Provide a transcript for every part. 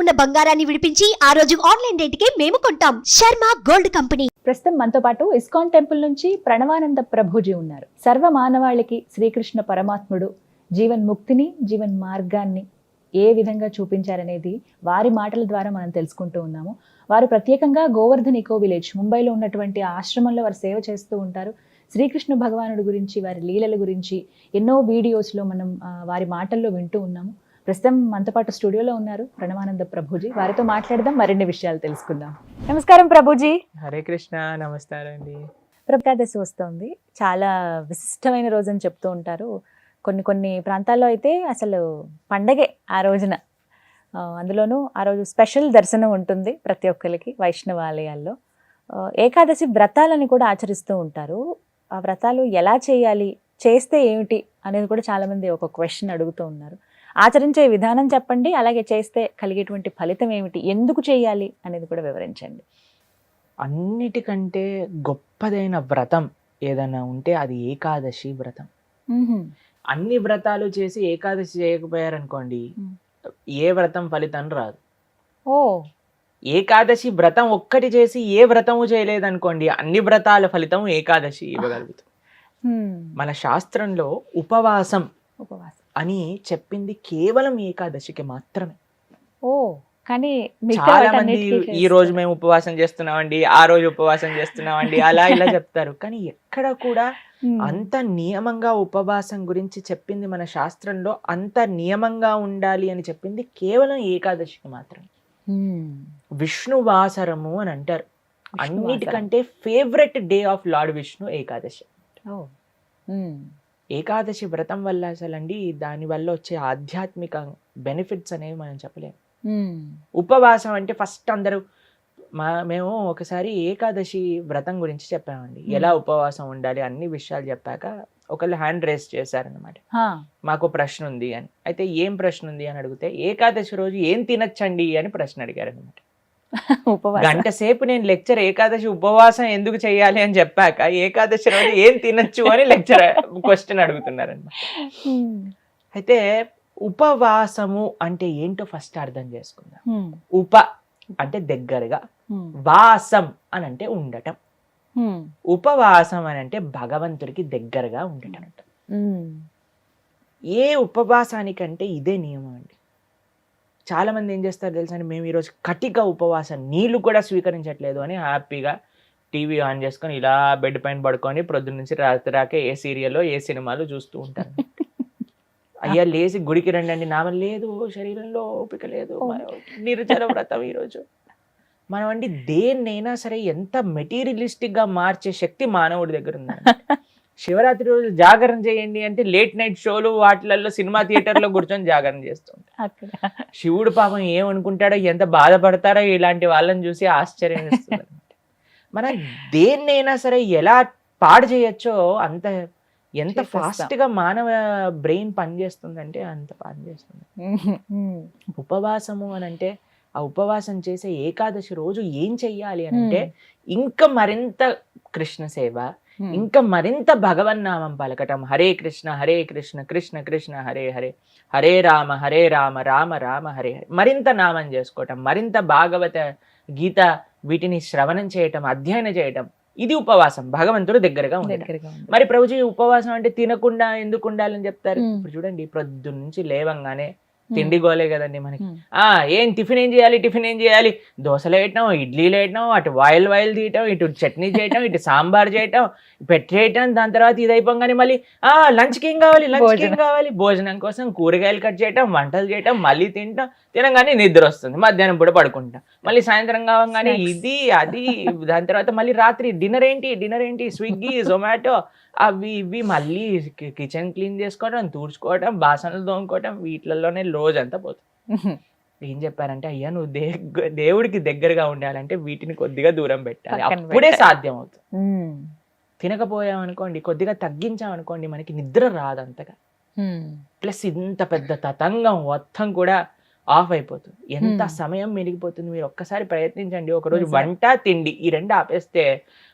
ఉన్న బంగారాన్ని విడిపించి ఆ రోజు ఆన్లైన్ రేటుకే మేము కొంటాం. Sharma gold company. ప్రస్తుతం మనతో పాటు ఇస్కాన్ టెంపుల్ నుంచి ప్రణవానంద ప్రభుజీ ఉన్నారు. సర్వ మానవాళికి శ్రీకృష్ణ పరమాత్ముడు జీవన్ ముక్తిని, జీవన్ మార్గాన్ని ఏ విధంగా చూపించారనేది వారి మాటల ద్వారా మనం తెలుసుకుంటూ ఉన్నాము. వారు ప్రత్యేకంగా గోవర్ధన్ ఈకో విలేజ్ ముంబైలో ఉన్నటువంటి ఆశ్రమంలో వారు సేవ చేస్తూ ఉంటారు. శ్రీకృష్ణ భగవానుడి గురించి, వారి లీలల గురించి ఎన్నో వీడియోస్లో మనం వారి మాటల్లో వింటూ ఉన్నాము. ప్రస్తుతం మనతో పాటు స్టూడియోలో ఉన్నారు ప్రణవానంద ప్రభుజీ. వారితో మాట్లాడదాం, మరిన్ని విషయాలు తెలుసుకుందాం. నమస్కారం ప్రభుజీ. హరే కృష్ణ. నమస్కారం అండి. ఏకాదశి వస్తుంది, చాలా విశిష్టమైన రోజు అని చెప్తూ ఉంటారు. కొన్ని ప్రాంతాల్లో అయితే అసలు పండగే ఆ రోజున. అందులోనూ ఆ రోజు స్పెషల్ దర్శనం ఉంటుంది ప్రతి ఒక్కరికి వైష్ణవ ఆలయాల్లో. ఏకాదశి వ్రతాలని కూడా ఆచరిస్తూ ఉంటారు. ఆ వ్రతాలు ఎలా చేయాలి, చేస్తే ఏమిటి అనేది కూడా చాలామంది ఒక క్వశ్చన్ అడుగుతూ ఉన్నారు. ఆచరించే విధానం చెప్పండి, అలాగే చేస్తే కలిగేటువంటి ఫలితం ఏమిటి, ఎందుకు చేయాలి అనేది కూడా వివరించండి. అన్నిటికంటే గొప్పదైన వ్రతం ఏదైనా ఉంటే అది ఏకాదశి వ్రతం. అన్ని వ్రతాలు చేసి ఏకాదశి చేయకపోయారనుకోండి, ఏ వ్రతం ఫలితం రాదు. ఓ, ఏకాదశి వ్రతం ఒక్కటి చేసి ఏ వ్రతము చేయలేదనుకోండి, అన్ని వ్రతాల ఫలితం ఏకాదశి ఇవ్వగలుగుతాం. మన శాస్త్రంలో ఉపవాసం అని చెప్పింది కేవలం ఏకాదశికి మాత్రమే. ఓ, కానీ చాలా మంది ఈ రోజు మేము ఉపవాసం చేస్తున్నామండి, ఆ రోజు ఉపవాసం చేస్తున్నామండి, అలా ఇలా చెప్తారు. కానీ ఎక్కడ కూడా అంత నియమంగా ఉపవాసం గురించి చెప్పింది మన శాస్త్రంలో, అంత నియమంగా ఉండాలి అని చెప్పింది కేవలం ఏకాదశికి మాత్రమే. విష్ణువాసరము అని అంటారు. అన్నిటికంటే favourite day of lord Vishnu Ekadashi. Ekadashi వ్రతం వల్ల అసలండి దానివల్ల వచ్చే ఆధ్యాత్మిక బెనిఫిట్స్ అనేవి మనం చెప్పలేము. ఉపవాసం అంటే ఫస్ట్ అందరూ మేము ఒకసారి ఏకాదశి వ్రతం గురించి చెప్పామండి, ఎలా ఉపవాసం ఉండాలి అన్ని విషయాలు చెప్పాక ఒకళ్ళు హ్యాండ్ రేస్ చేశారనమాట. మాకు ప్రశ్న ఉంది అని. అయితే ఏం ప్రశ్న ఉంది అని అడిగితే, ఏకాదశి రోజు ఏం తినచ్చండి అని ప్రశ్న అడిగారు అనమాట. గంట సేపు నేను లెక్చర్ ఏకాదశి ఉపవాసం ఎందుకు చేయాలి అని చెప్పాక ఏకాదశి రోజు ఏం తినచ్చు అని లెక్చర్ క్వశ్చన్ అడుగుతున్నారనమాట. అయితే ఉపవాసము అంటే ఏంటో ఫస్ట్ అర్థం చేసుకుందాం. ఉప అంటే దగ్గరగా, వాసం అని అంటే ఉండటం, ఉపవాసం అని అంటే భగవంతుడికి దగ్గరగా ఉండటం. ఏ ఉపవాసానికంటే ఇదే నియమం అండి. చాలా మంది ఏం చేస్తారు తెలుసా అండి, మేము ఈరోజు కటిక ఉపవాసం, నీళ్లు కూడా స్వీకరించట్లేదు అని హ్యాపీగా టీవీ ఆన్ చేసుకొని ఇలా బెడ్ పైన పడుకొని ప్రొద్దున నుంచి రాత్రి రాకే ఏ సీరియల్లో ఏ సినిమాలు చూస్తూ ఉంటారు. అయ్యా లేచి గుడికి రండి అండి, నామం లేదు, శరీరంలో ఓపిక లేదు, నిర్జల వ్రతం ఈరోజు. మనం అండి దేన్నైనా సరే ఎంత మెటీరియలిస్టిక్గా మార్చే శక్తి మానవుడి దగ్గర ఉందండి. శివరాత్రి రోజు జాగరణ చేయండి అంటే లేట్ నైట్ షోలు వాటిలలో సినిమా థియేటర్లో కూర్చొని జాగరణ చేస్తుంటారు. శివుడు పాపం ఏమనుకుంటాడో, ఎంత బాధపడతారో ఇలాంటి వాళ్ళని చూసి ఆశ్చర్యం వేస్తుంది. మనం దేన్నైనా సరే ఎలా పాడు చేయొచ్చో అంత, ఎంత ఫాస్ట్ గా మానవ బ్రెయిన్ పనిచేస్తుందంటే అంత పనిచేస్తుంది. ఉపవాసము అని అంటే, ఆ ఉపవాసం చేసే ఏకాదశి రోజు ఏం చెయ్యాలి అని అంటే, ఇంకా మరింత కృష్ణ సేవ, ఇంకా మరింత భగవన్నామం పలకటం. హరే కృష్ణ కృష్ణ కృష్ణ హరే హరే, హరే రామ రామ రామ హరే హరే. మరింత నామం చేసుకోవటం, మరింత భాగవత గీత వీటిని శ్రవణం చేయటం, అధ్యయనం చేయటం. ఇది ఉపవాసం, భగవంతుడు దగ్గరగా ఉండటం. మరి ప్రభుజీ ఉపవాసం అంటే తినకుండా ఎందుకు ఉండాలని చెప్తారు? ఇప్పుడు చూడండి, ప్రొద్దు నుంచి లేవంగానే తిండి గోలే కదండి మనకి. ఏం టిఫిన్ ఏం చేయాలి, దోశలు వేయటం, ఇడ్లీలు వేయటం, అటు వాయిల్ తీయటం, ఇటు చట్నీ చేయటం, ఇటు సాంబార్ చేయటం, పెట్టేయటం. దాని తర్వాత ఇది అయిపోగానే మళ్ళీ లంచ్కి ఏం కావాలి, భోజనం కోసం కూరగాయలు కట్ చేయటం, వంటలు చేయటం, మళ్ళీ తినగానే నిద్ర వస్తుంది, మధ్యాహ్నం పూట పడుకుంటాం, మళ్ళీ సాయంత్రం కావగానే ఇది అది. దాని తర్వాత మళ్ళీ రాత్రి డిన్నర్ ఏంటి, స్విగ్గీ జొమాటో అవి ఇవి, మళ్ళీ కిచెన్ క్లీన్ చేసుకోవడం, తూడ్చుకోవడం, బాసనలు తోముకోవడం, వీటిలలోనే రోజంతా పోతుంది. ఏం చెప్పారంటే, అయ్యా నువ్వు దేవుడికి దగ్గరగా ఉండాలంటే వీటిని కొద్దిగా దూరం పెట్టాలి, అప్పుడే సాధ్యం అవుతుంది. తినకపోయామనుకోండి, కొద్దిగా తగ్గించామనుకోండి, మనకి నిద్ర రాదు అంతగా. ప్లస్ ఇంత పెద్ద తతంగం మొత్తం కూడా ఆఫ్ అయిపోతుంది. ఎంత సమయం మెరిగిపోతుంది. మీరు ఒక్కసారి ప్రయత్నించండి. ఒకరోజు వంట తిండి ఈ రెండు ఆపేస్తే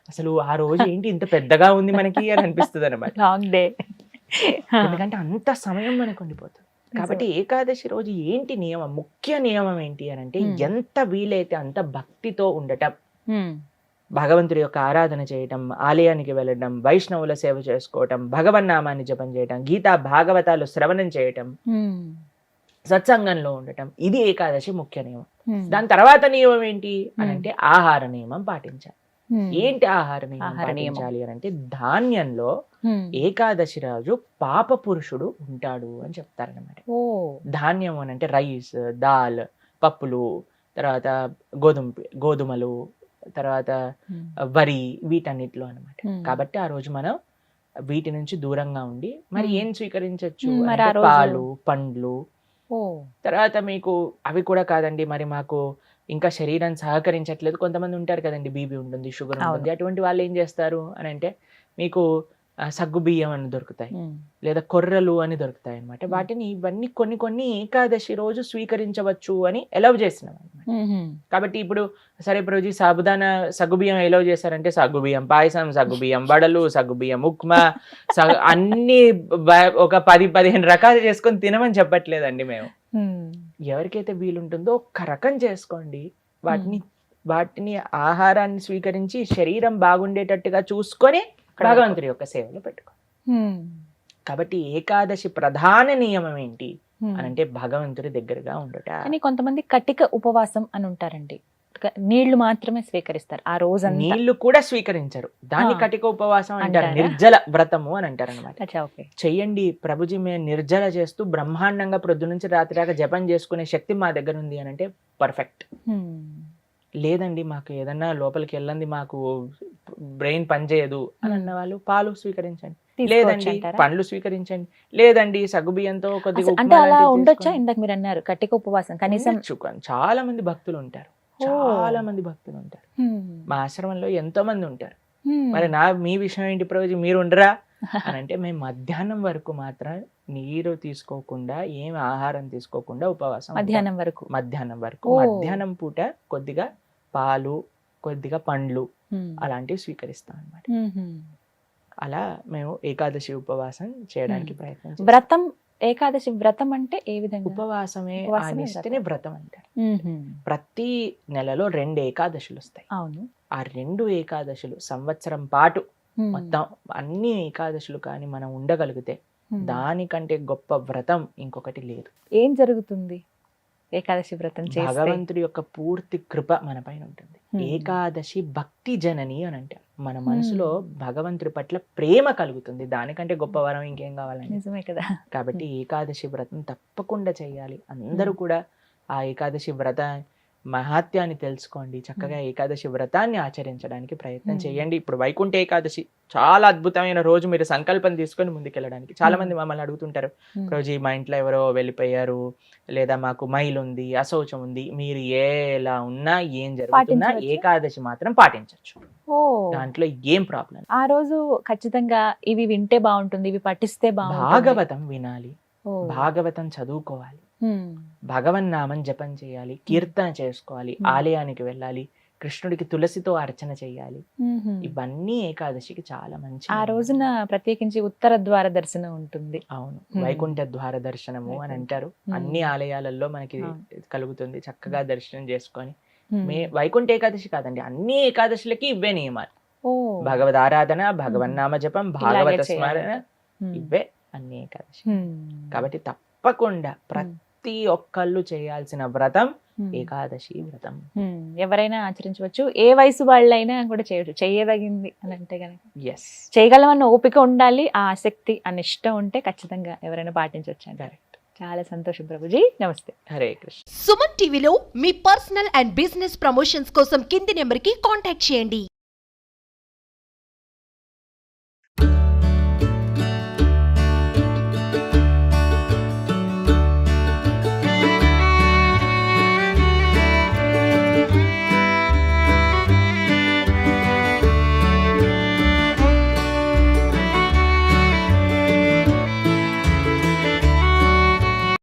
అసలు ఆ రోజు ఏంటి ఇంత పెద్దగా ఉంది మనకి అని అనిపిస్తుంది అనమాట. Long day. ఎందుకంటే అంత సమయం మనకు ఉండిపోతుంది. కాబట్టి ఏకాదశి రోజు ఏంటి నియమం, ముఖ్య నియమం ఏంటి అని అంటే ఎంత వీలైతే అంత భక్తితో ఉండటం, భగవంతుడి యొక్క ఆరాధన చేయటం, ఆలయానికి వెళ్ళడం, వైష్ణవుల సేవ చేసుకోవటం, భగవన్నామాన్ని జపం చేయటం, గీతా భాగవతాలు శ్రవణం చేయటం, సత్సంగంలో ఉండటం, ఇది ఏకాదశి ముఖ్య నియమం. దాని తర్వాత నియమం ఏంటి అని అంటే ఆహార నియమం పాటించాలి. ఏంటి ఆహార నియమం పాటించాలి అని అంటే ధాన్యంలో ఏకాదశి రోజు పాప పురుషుడు ఉంటాడు అని చెప్తారనమాట. ధాన్యం అని అంటే రైస్, దాల్, పప్పులు, తర్వాత గోధుమలు, తర్వాత వరి, వీటన్నిటిలో అనమాట. కాబట్టి ఆ రోజు మనం వీటి నుంచి దూరంగా ఉండి మరి ఏం స్వీకరించవచ్చు, పాలు, పండ్లు. తర్వాత మీకు అవి కూడా కాదండి, మరి మాకు ఇంకా శరీరం సహకరించట్లేదు, కొంతమంది ఉంటారు కదండి, బీపీ ఉంటుంది, షుగర్ ఉంటుంది, అటువంటి వాళ్ళు ఏం చేస్తారు అని అంటే మీకు సగ్గు బియ్యం అని దొరుకుతాయి, లేదా కొర్రలు అని దొరుకుతాయి అనమాట. వాటిని ఇవన్నీ కొన్ని ఏకాదశి రోజు స్వీకరించవచ్చు అని ఎలవ్ చేసినాం అనమాట. కాబట్టి ఇప్పుడు సరే రోజు సాబుదానా సగ్గుబియ్యం ఎలవ్ చేశారంటే సగ్గుబియ్యం పాయసం, సగ్గుబియ్యం వడలు, సగ్గుబియ్యం ఉప్మా, అన్ని ఒక 10-15 రకాలు చేసుకొని తినమని చెప్పట్లేదండి మేము. ఎవరికైతే వీలుంటుందో ఒక్క రకం చేసుకోండి, వాటిని ఆహారాన్ని స్వీకరించి శరీరం బాగుండేటట్టుగా చూసుకొని భగవంతుడి యొక్క సేవలో పెట్టుకోండి. కాబట్టి ఏకాదశి ప్రధాన నియమం ఏంటి అని అంటే భగవంతుడి దగ్గరగా ఉండట. కానీ కొంతమంది కటిక ఉపవాసం అని ఉంటారండి, నీళ్లు మాత్రమే స్వీకరిస్తారు ఆ రోజు, నీళ్లు కూడా స్వీకరించరు, దాన్ని కటిక ఉపవాసం అంటారు, నిర్జల వ్రతము అని అంటారు అనమాట. చెయ్యండి ప్రభుజీ, మేము నిర్జల చేస్తూ బ్రహ్మాండంగా ప్రొద్దు నుంచి రాత్రి దాకా జపం చేసుకునే శక్తి మా దగ్గర ఉంది అని అంటే పర్ఫెక్ట్. లేదండి మాకు ఏదన్నా లోపలికి వెళ్ళండి, మాకు బ్రెయిన్ పనిచేయదు అని అన్న వాళ్ళు పాలు స్వీకరించండి, లేదండి పండ్లు స్వీకరించండి, లేదండి సగ్గుబియ్యంతో కొద్దిగా అలా ఉండొచ్చా? ఇందాక మీరు అన్నారు కటిక ఉపవాసం కనీసం. చాలా మంది భక్తులు ఉంటారు, మా ఆశ్రమంలో ఎంతో మంది ఉంటారు. మరి మీ విషయం ఏంటి ప్రభుజీ, మీరు ఉండరా అని అంటే మేము మధ్యాహ్నం వరకు మాత్రం నీరు తీసుకోకుండా, ఏం ఆహారం తీసుకోకుండా ఉపవాసం, మధ్యాహ్నం పూట కొద్దిగా పాలు, కొద్దిగా పండ్లు అలాంటివి స్వీకరిస్తాం అన్నమాట. అలా మేము ఏకాదశి ఉపవాసం చేయడానికి ప్రయత్నం చేస్తాం. వ్రతం, ఏకాదశి వ్రతం అంటే ఏ విధంగా? ఉపవాసమే నిష్టనే వ్రతం అంటారు. ప్రతి నెలలో 2 ఏకాదశులు వస్తాయి. అవును, ఆ 2 ఏకాదశులు సంవత్సరం పాటు మొత్తం అన్ని ఏకాదశులు కానీ మనం ఉండగలిగితే దానికంటే గొప్ప వ్రతం ఇంకొకటి లేదు. ఏం జరుగుతుంది ఏకాదశి వ్రతం చేస్తే? భగవంతుడి యొక్క పూర్తి కృప మన పైన ఉంటుంది. ఏకాదశి భక్తి జనని అని అంటారు. మన మనసులో భగవంతుడి పట్ల ప్రేమ కలుగుతుంది, దానికంటే గొప్ప వరం ఇంకేం కావాలండి? నిజమే కదా. కాబట్టి ఏకాదశి వ్రతం తప్పకుండా చేయాలి. అందరూ కూడా ఆ ఏకాదశి వ్రత మహాత్యాన్ని తెలుసుకోండి, చక్కగా ఏకాదశి వ్రతాన్ని ఆచరించడానికి ప్రయత్నం చేయండి. ఇప్పుడు వైకుంఠ ఏకాదశి చాలా అద్భుతమైన రోజు, మీరు సంకల్పం తీసుకొని ముందుకెళ్ళడానికి. చాలా మంది మమ్మల్ని అడుగుతుంటారు, రోజు మా ఇంట్లో ఎవరో వెళ్ళిపోయారు, లేదా మాకు మైల్ ఉంది, అశౌచం ఉంది, మీరు ఎలా ఉన్నా ఏం జరుగుతున్నా ఏకాదశి మాత్రం పాటించవచ్చు, దాంట్లో ఏం ప్రాబ్లం. ఆ రోజు ఖచ్చితంగా ఇవి వింటే బాగుంటుంది, ఇవి పఠిస్తే బాగుంటుంది. భాగవతం వినాలి, భాగవతం చదువుకోవాలి, భగవన్నామం జపం చేయాలి, కీర్తన చేసుకోవాలి, ఆలయానికి వెళ్ళాలి, కృష్ణుడికి తులసితో అర్చన చేయాలి. ఇవన్నీ ఏకాదశికి చాలా మంచి. ఆ రోజున ప్రత్యేకించి ఉత్తర ద్వార దర్శనం ఉంటుంది. అవును, వైకుంఠ ద్వార దర్శనము అని అంటారు. అన్ని ఆలయాలలో మనకి కలుగుతుంది. చక్కగా దర్శనం చేసుకొని వైకుంఠ ఏకాదశి కాదండి, అన్ని ఏకాదశులకి ఇవే నియమాలు. భగవద్ ఆరాధన, భగవన్నామ జపం, భాగవత స్మరణ, ఇవే అన్ని ఏకాదశి. కాబట్టి తప్పకుండా ప్రతి ఒక్కళ్ళు చేయాల్సిన వ్రతం ఏకాదశి వ్రతం. ఎవరైనా ఆచరించవచ్చు, ఏ వయసు వాళ్ళైనా కూడా చేయవచ్చు, చేయదగింది అని అంటే కనుక. ఎస్, చేయగలమన్న ఓపిక ఉండాలి, ఆ ఆసక్తి, ఆ నిష్ట ఉంటే ఖచ్చితంగా ఎవరైనా పాటించవచ్చు అంటారు. చాలా సంతోషం ప్రభుజీ, నమస్తే. హరే కృష్ణ. సుమన్ టీవీలో మీ పర్సనల్ అండ్ బిజినెస్ ప్రమోషన్స్ కోసం కింది నెంబర్కి కాంటాక్ట్ చేయండి.